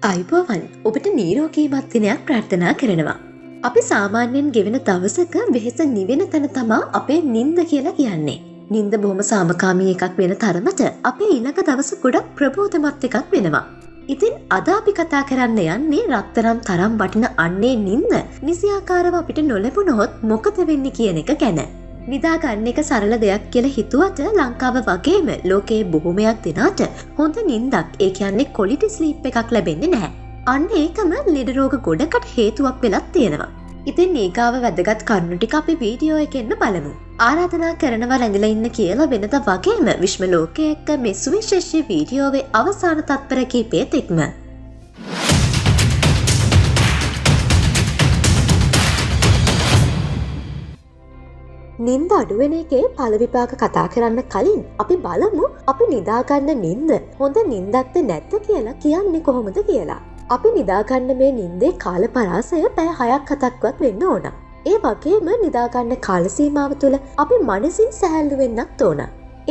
අයිබෝවන් ඔබට නීරෝගීමත් දිනයක් ප්‍රාර්ථනා කරනවා. අපි සාමාන්‍යයෙන් ගෙවෙන දවසක වෙහෙස නිවෙන තැන තමා අපේ නිින්ද කියලා කියන්නේ. නිින්ද බොහොම සාමකාමී එකක් වෙන තරමට අපේ ඊළඟ දවස ගොඩක් ප්‍රබෝධමත් එකක් වෙනවා. ඉතින් අද අපි කතා කරන්න යන්නේ රත්තරම් තරම් වටින අන්නේ නිින්ද නිසියාකාරව අපිට නොලැබුණොත් මොකද වෙන්නේ කියන එක ගැන. නිදා ගන්න එක සරල දෙයක් කියලා හිතුවට ලංකාව වගේම ලෝකයේ බොහොමයක් දෙනාට හොඳ නිින්දක් ඒ කියන්නේ ක්වොලිටි ස්ලීප් එකක් ලැබෙන්නේ නැහැ. අන්න ඒකම ලෙඩ රෝග ගොඩකට හේතුවක් වෙලක් තියෙනවා. ඉතින් ඊගාව වැදගත් කරුණු ටික අපි වීඩියෝ එකෙන් බලමු. ආරාධනා කරනවා රැඳිලා ඉන්න කියලා වෙනද වගේම විශ්ව ලෝකයේ එක්ක මේ සුවිශේෂී වීඩියෝවේ අවසාන තත්පර කිහිපෙත් එක්ම නිින්ද අඩුවෙන එකේ පළ විපාක කතා කරන්න කලින් අපි බලමු අපි නිදාගන්න නිින්ද හොඳ නිින්දක්ද නැද්ද කියලා කියන්නේ කොහොමද කියලා. අපි නිදාගන්න මේ නිින්දේ කාල පරාසය පැය 6-7ක්වත් වෙන්න ඕන. ඒ වගේම නිදාගන්න කාල සීමාව තුළ අපි මනසින් සැහැල්ලු වෙන්නත් ඕන.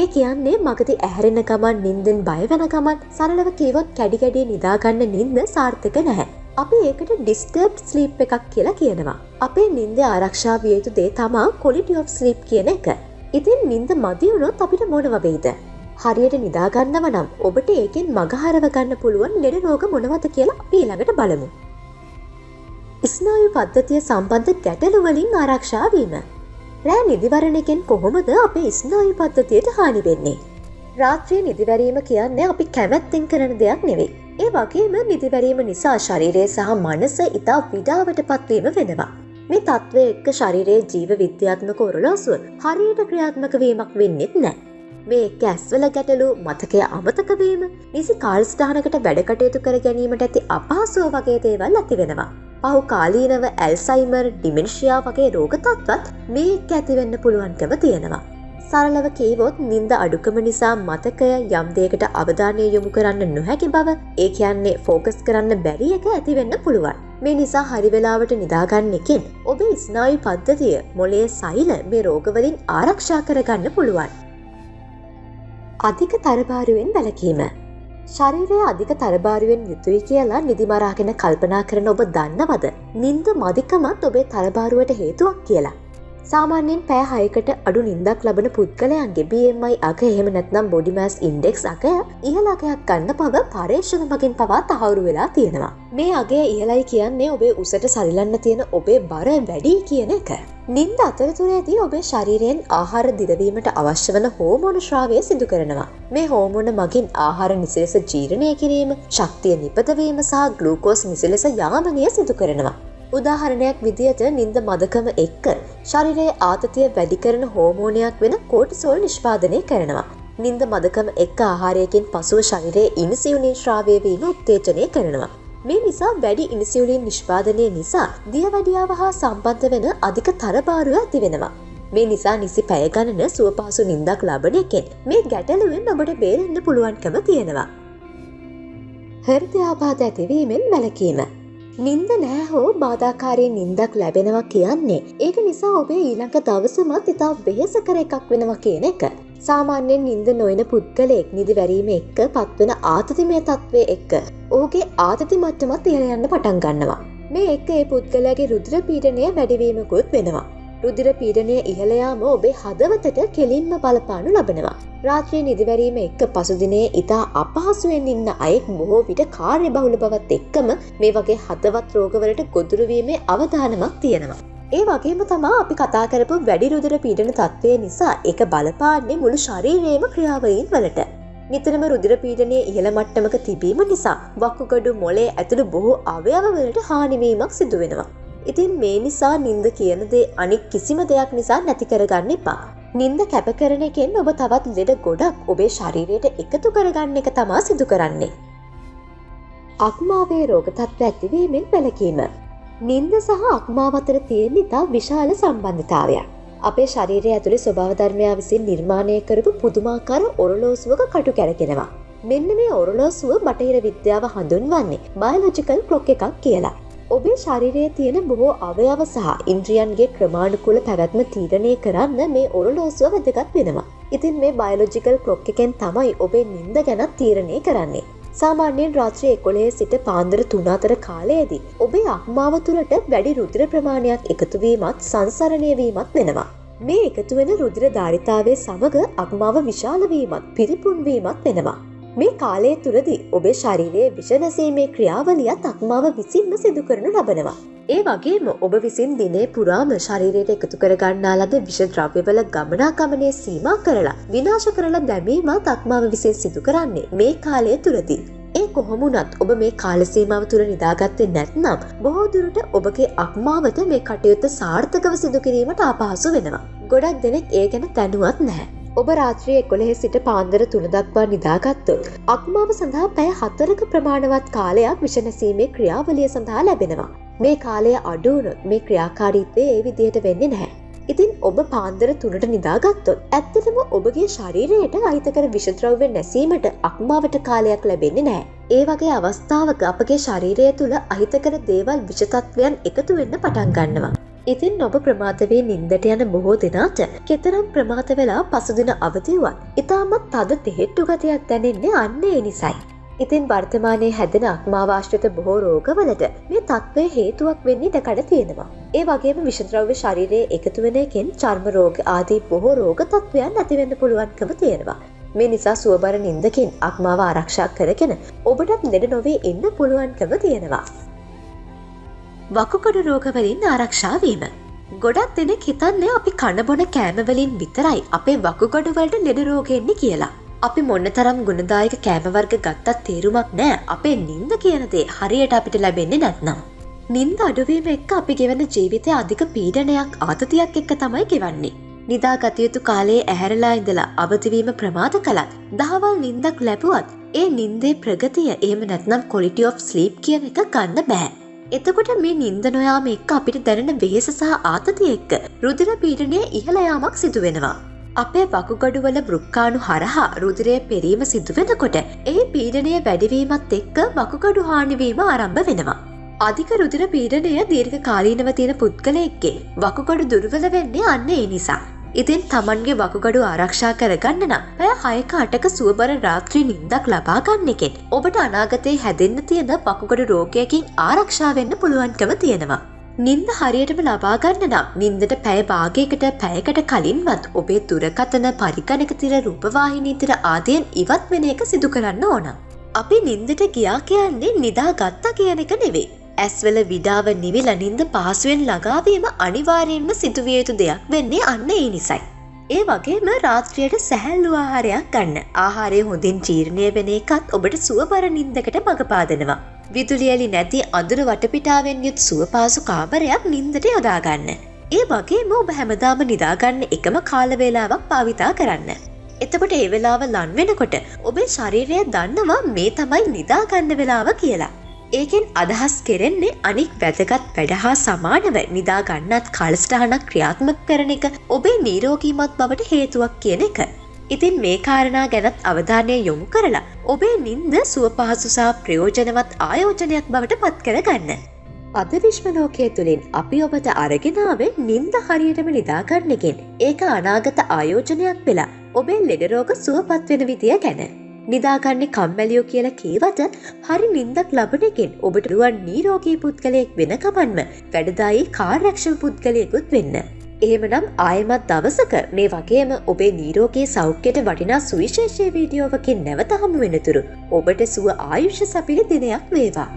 ඒ කියන්නේ මගදී ඇහැරෙන ගමන් නිින්දෙන් බය වෙන ගමන් සරලව කිව්වොත් කැඩි කැඩි නිදාගන්න නිින්ද සාර්ථක නැහැ. අපි ඒකට ඩිස්ටර්බ්ඩ් ස්ලීප් එකක් කියලා කියනවා. අපේ නිින්දේ ආරක්ෂා විය යුතු දේ තමයි ක්වොලිටි ඔෆ් ස්ලීප් කියන එක. ඉතින් නිින්ද මදි වුණොත් අපිට මොනව වෙයිද? හරියට නිදා ගන්නව නම් ඔබට ඒකෙන් මගහරව ගන්න පුළුවන් ලෙඩ රෝග මොනවද කියලා අපි ඊළඟට බලමු. ස්නායු පද්ධතිය සම්බන්ධ ගැටලු වලින් ආරක්ෂා වීම. රෑ නිදිවරණයෙන් කොහොමද අපේ ස්නායු පද්ධතියට හානි වෙන්නේ? රාත්‍රියේ නිදිවැරීම කියන්නේ අපි කැමැත්තෙන් කරන දෙයක් නෙවෙයි. ඒ වගේම නිදිවැරීම නිසා ශරීරය සහ මනස ඉතා විඩාවටපත් වීම වෙනවා. මේ තත්ත්වය එක්ක ශරීරයේ ජීව විද්‍යාත්මක ඔරලෝසුව හරියට ක්‍රියාත්මක වීමක් වෙන්නේත් නැහැ. මේ එක්ක ඇස්වල ගැටලු, මතකය අමතක වීම, නිසි කාලසටහනකට වැඩ කටයුතු කර ගැනීමට ඇති අපහසුව වගේ දේවල් ඇති වෙනවා. පහු කාලීනව ඇල්සයිමර්, ඩිමෙන්ෂියා වගේ රෝග තත්ත්වත් මේ එක්ක ඇති වෙන්න පුළුවන්කම තියෙනවා. සරලව කීවොත් නිින්ද අඩුකම නිසා මතකය යම් දෙයකට අවධානය යොමු කරන්න නොහැකි බව, ඒ කියන්නේ ફોකස් කරන්න බැරි එක ඇති වෙන්න පුළුවන්. මේ නිසා හරි වෙලාවට නිදාගන්න එකෙන් ඔබේ ස්නායු පද්ධතිය, මොළයේ සෛල මේ රෝග වලින් ආරක්ෂා කරගන්න පුළුවන්. අධික තරබාරුවෙන් වැළකීම. ශරීරය අධික තරබාරුවෙන් යුතුයි කියලා නිදිමරාගෙන කල්පනා කරන ඔබ දන්නවද? නිින්ද මදිකමත් ඔබේ තරබාරුවට හේතුවක් කියලා. සාමාන්‍යයෙන් පැය 6කට අඩු නිින්දක් ලබන පුද්ගලයන්ගේ BMI අග එහෙම නැත්නම් body mass index අග ඉහළ අගයක් ගන්න බව පරීක්ෂණ මගින් පවා තහවුරු වෙලා තියෙනවා. මේ අගය ඉහළයි කියන්නේ ඔබේ උසට සරිලන්න තියෙන ඔබේ බර වැඩි කියන එක. නිින්ද අතරතුරේදී ඔබේ ශරීරයෙන් ආහාර දිරවීමට අවශ්‍ය වන හෝමෝන ශ්‍රාවය සිදු කරනවා. මේ හෝමෝන මගින් ආහාර නිසි ලෙස ජීර්ණය කිරීම, ශක්තිය නිපදවීම සහ ග්ලූකෝස් නිසි ලෙස යාමනය සිදු කරනවා. උදාහරණයක් විදියට නිින්ද මදකම එක්ක ශරීරයේ ආතතිය වැඩි කරන හෝමෝනයක් වෙන කෝටිසෝල් නිෂ්පාදනය කරනවා. නිින්ද මදකම එක්ක ආහාරයකින් පසුව ශරීරයේ ඉන්සියුලින් ශ්‍රාවය වීම උත්තේජනය කරනවා. මේ නිසා වැඩි ඉන්සියුලින් නිෂ්පාදනය නිසා දියවැඩියාව හා සම්බන්ධ වෙන අධික තරබාරුව ඇති වෙනවා. මේ නිසා නිසි පැය ගණන සුවපහසු නිින්දක් ලබන එකෙන් මේ ගැටලුවෙන් ඔබට බේරෙන්න පුළුවන්කම තියෙනවා. හෘදයාබාධ ඇතිවීමෙන් වැළකීම. නිින්ද නැහැ හෝ බාධාකාරී නිින්දක් ලැබෙනවා කියන්නේ ඒක නිසා ඔබේ ඊළඟ දවසමත් ඉතා වෙහෙසකර එකක් වෙනවා කියන එක. සාමාන්‍යයෙන් නිින්ද නොයන පුද්ගලයෙක් නිදිවැරීම එක්ක පත්වන ආතතිමය තත්ත්වය එක්ක ඔහුගේ ආතති මට්ටමත් ඉහළ යන්න පටන් ගන්නවා. මේ එක්ක ඒ පුද්ගලයාගේ රුධිර පීඩනය වැඩිවීමකුත් වෙනවා. රුධිර පීඩනය ඉහළ යාම ඔබේ හදවතට කෙලින්ම බලපානු ලබනවා. රාත්‍රියේ නිදිවැරීම එක්ක පසුදිනයේ ඉතා අපහසුවෙන් ඉන්න අයෙක් බොහෝ විට කාර්යබහුල බවත් එක්කම මේ වගේ හදවත් රෝගවලට ගොදුරු වීමේ අවදානමක් තියෙනවා. ඒ වගේම තමයි අපි කතා කරපු වැඩි රුධිර පීඩන තත්ත්වය නිසා ඒක බලපාන්නේ මුළු ශරීරයේම ක්‍රියාවලීන් වලට. නිතරම රුධිර පීඩනයේ ඉහළ මට්ටමක තිබීම නිසා වකුගඩු, මොළය ඇතුළු බොහෝ අවයව වලට හානි වීමක් සිදු වෙනවා. ඉතින් මේ නිසා නිින්ද කියන දේ අනික් කිසිම දෙයක් නිසා නැති කරගන්න එපා. නිින්ද කැප කරන එකෙන් ඔබ තවත් ලෙඩ ගොඩක් ඔබේ ශරීරයට එකතු කරගන්න එක තමයි සිදු කරන්නේ. අක්මාවේ රෝග තත්ත්ව ඇතිවීමෙන් වැළකීම. නිින්ද සහ අක්මාව අතර තියෙන ඉතා විශාල සම්බන්ධතාවයක්. අපේ ශරීරය ඇතුලේ ස්වභාව ධර්මයා විසින් නිර්මාණය කරපු පුදුමාකාර ඔරලෝසුවක කටු කැරකෙනවා. මෙන්න මේ ඔරලෝසුව බටහිර විද්‍යාව හඳුන්වන්නේ බයොලොජිකල් ක්ලොක් එකක් කියලා. ඔබේ ශරීරයේ තියෙන බොහෝ අවයව සහ ඉන්ද්‍රියන්ගේ ක්‍රමානුකූල පැවැත්ම තීරණය කරන්න මේ ඔරලෝසුව වැදගත් වෙනවා. ඉතින් මේ බයොලොජිකල් ක්ලොක් එකෙන් තමයි ඔබේ නිින්ද ගැන තීරණය කරන්නේ. සාමාන්‍යයෙන් රාත්‍රී 11 සිට පාන්දර 3 අතර කාලයේදී ඔබේ අක්මාව තුළට වැඩි රුධිර ප්‍රමාණයක් එකතු වීමත් සංසරණය වීමත් වෙනවා. මේ එකතු වෙන රුධිර ධාරිතාවයේ සමග අක්මාව විශාල වීමත් පිරිපුන් වීමත් වෙනවා. මේ කාලය තුළදී ඔබේ ශරීරයේ විෂ නැසීමේ ක්‍රියාවලියත් අක්මාව විසින්ම සිදු කරනු ලබනවා. ඒ වගේම ඔබ විසින් දිනේ පුරාම ශරීරයට එකතු කර ගන්නා ලද විෂ ද්‍රව්‍යවල ගමනාගමනය සීමා කරලා විනාශ කරලා දැමීමත් අක්මාව විසින් සිදු කරන්නේ මේ කාලය තුළදී. ඒ කොහොම වුණත් ඔබ මේ කාල සීමාව තුළ නිදාගත්තේ නැත්නම් බොහෝ දුරට ඔබගේ අක්මාවට මේ කටයුත්ත සාර්ථකව සිදු කිරීමට අපහසු වෙනවා. ගොඩක් දෙනෙක් ඒ ගැන දැනුවත් නැහැ. ඔබ රාත්‍රී 11 සිට පාන්දර 3 දක්වා නිදාගත්තොත් අක්මාව සඳහා පැය 4ක ප්‍රමාණවත් කාලයක් විෂ නැසීමේ ක්‍රියාවලිය සඳහා ලැබෙනවා. මේ කාලය අඩු වුණොත් මේ ක්‍රියාකාරීත්වය ඒ විදිහට වෙන්නේ නැහැ. ඉතින් ඔබ පාන්දර 3ට නිදාගත්තොත් ඇත්තටම ඔබගේ ශරීරයට අහිතකර විෂ ද්‍රව්‍ය නැසීමට අක්මාවට කාලයක් ලැබෙන්නේ නැහැ. ඒ වගේ අවස්ථාවක අපගේ ශරීරය තුළ අහිතකර දේවල් විෂ තත්වයන් එකතු වෙන්න පටන් ගන්නවා. ඉතින් ඔබ ප්‍රමාද වී නින්දට යන බොහෝ දෙනාට කෙතරම් ප්‍රමාද වෙලා පසුදින අවදි වුවත් ඉතාමත් තද තෙහෙට්ටු ගතියක් දැනෙන්නේ අන්න ඒ නිසයි. ඉතින් වර්තමානයේ හැදෙන අක්මාව ආශ්‍රිත බොහෝ රෝගවලට මේ තත්ත්වය හේතුවක් වෙන්නේ ඉඩකඩ තියෙනවා. ඒ වගේම විෂද්‍රව්‍ය ශරීරයේ එකතු වෙන එකෙන් චර්ම රෝග ආදී බොහෝ රෝග තත්ත්වයන් ඇති වෙන්න පුළුවන්කම තියෙනවා. මේ නිසා සුවබර නින්දකින් අක්මාව ආරක්ෂා කරගෙන ඔබටත් ලෙඩ නොවී ඉන්න පුළුවන්කම තියෙනවා. වකුගඩු රෝගවලින් ආරක්ෂා වීම. ගොඩක් දෙනෙක් හිතන්නේ අපි කන බොන කෑම වලින් විතරයි අපේ වකුගඩු වලට ලෙඩ රෝග එන්නේ කියලා. අපි මොනතරම් ගුණදායක කෑම වර්ග ගත්තත් තේරුමක් නැහැ අපේ නිින්ද කියන දේ හරියට අපිට ලැබෙන්නේ නැත්නම්. නිින්ද අඩුවීම එක්ක අපි ගෙවන ජීවිතයේ අධික පීඩනයක් ආතතියක් එක්ක තමයි ගෙවන්නේ. නිදාගත යුතු කාලයේ ඇහැරලා ඉඳලා අවදි වීම ප්‍රමාද කළත් දහවල් නිින්දක් ලැබුවත් ඒ නිින්දේ ප්‍රගතිය එහෙම නැත්නම් quality of sleep කියන එක ගන්න බෑ. එතකොට මේ නිින්ද නොයාම එක්ක අපිට දැනෙන වෙහෙස සහ ආතතිය එක්ක රුධිර පීඩනය ඉහළ යාමක් සිදු වෙනවා. අපේ වකුගඩු වල වෘක්කාණු හරහා රුධිරයේ පෙරීම සිදු වෙනකොට ඒ පීඩනය වැඩි වීමත් එක්ක වකුගඩු හානි වීම ආරම්භ වෙනවා. අධික රුධිර පීඩනය දීර්ඝ කාලීනව තියෙන පුද්ගලයෙක්ගේ වකුගඩු දුර්වල වෙන්නේ අන්න ඒ නිසා. ඉතින් Tamanගේ වකුගඩු ආරක්ෂා කරගන්න නම් පැය 6ක 8ක සුවබර රාත්‍රී නිින්දක් ලබා ගන්න එකෙන් ඔබට අනාගතයේ හැදෙන්න තියෙන වකුගඩු රෝගයකින් ආරක්ෂා වෙන්න පුළුවන්කම තියෙනවා. නිින්ද හරියටම ලබා ගන්න නම් නිින්දට පැය භාගයකට පැයකට කලින්වත් ඔබේ දුරකථන පරිගණක තිර රූපවාහිනී තිර ආදියන් ඉවත් වෙන එක සිදු කරන්න ඕන. අපි නිින්දට ගියා කියන්නේ නිදාගත්තා කියන එක නෙවෙයි. ඇස්වල විඩාව නිවිලා නිින්ද පහසුවෙන් ළඟාවීම අනිවාර්යයෙන්ම සිදුවිය යුතු දෙයක් වෙන්නේ අන්න ඒ නිසයි. ඒ වගේම රාත්‍රියට සැහැල්ලු ආහාරයක් ගන්න. ආහාරය හොඳින් ජීර්ණය වෙන එකත් ඔබට සුවබර නිින්දකට මඟ පාදනවා. විදුලි එළි නැති අඳුර වටපිටාවෙන් යුත් සුවපාසු කාමරයක් නිින්දට යොදා ගන්න. ඒ වගේම ඔබ හැමදාම නිදාගන්න එකම කාල වේලාවක් භාවිතා කරන්න. එතකොට ඒ වෙලාව ලන් වෙනකොට ඔබේ ශරීරය දන්නවා මේ තමයි නිදාගන්න වෙලාව කියලා. ඒකෙන් අදහස් කෙරෙන්නේ අනික් වැදගත් වැඩ හා සමානව නිදා ගන්නත් කාලසටහනක් ක්‍රියාත්මක කරන එක ඔබේ නිරෝගීමත් බවට හේතුවක් කියන එක. ඉතින් මේ කාරණා ගැනත් අවධානය යොමු කරලා ඔබේ නිින්ද සුවපහසු සහ ප්‍රයෝජනවත් ආයෝජනයක් බවට පත් කරගන්න. අද විශ්ව ලෝකයේ තුලින් අපි ඔබට අරගෙන ආවේ නිින්ද හරියටම නිදා ගන්න එකෙන් ඒක අනාගත ආයෝජනයක් වෙලා ඔබේ ලෙඩ රෝග සුවපත් වෙන විදිය ගැන. නිදාගන්නේ කම්මැලියෝ කියලා කීවට හරි නිින්දක් ලබන එකෙන් ඔබට රුවන් නිරෝගී පුද්ගලයෙක් වෙන කමන්ම වැඩදායී කාර්යක්ෂම පුද්ගලයෙකුත් වෙන්න. එහෙමනම් ආයෙමත් දවසක මේ වගේම ඔබේ නිරෝගී සෞඛ්‍යයට වටිනා සුවිශේෂී වීඩියෝවකින් නැවත හමු වෙනතුරු ඔබට සුව ආයුෂ සපිරි දිනයක් වේවා.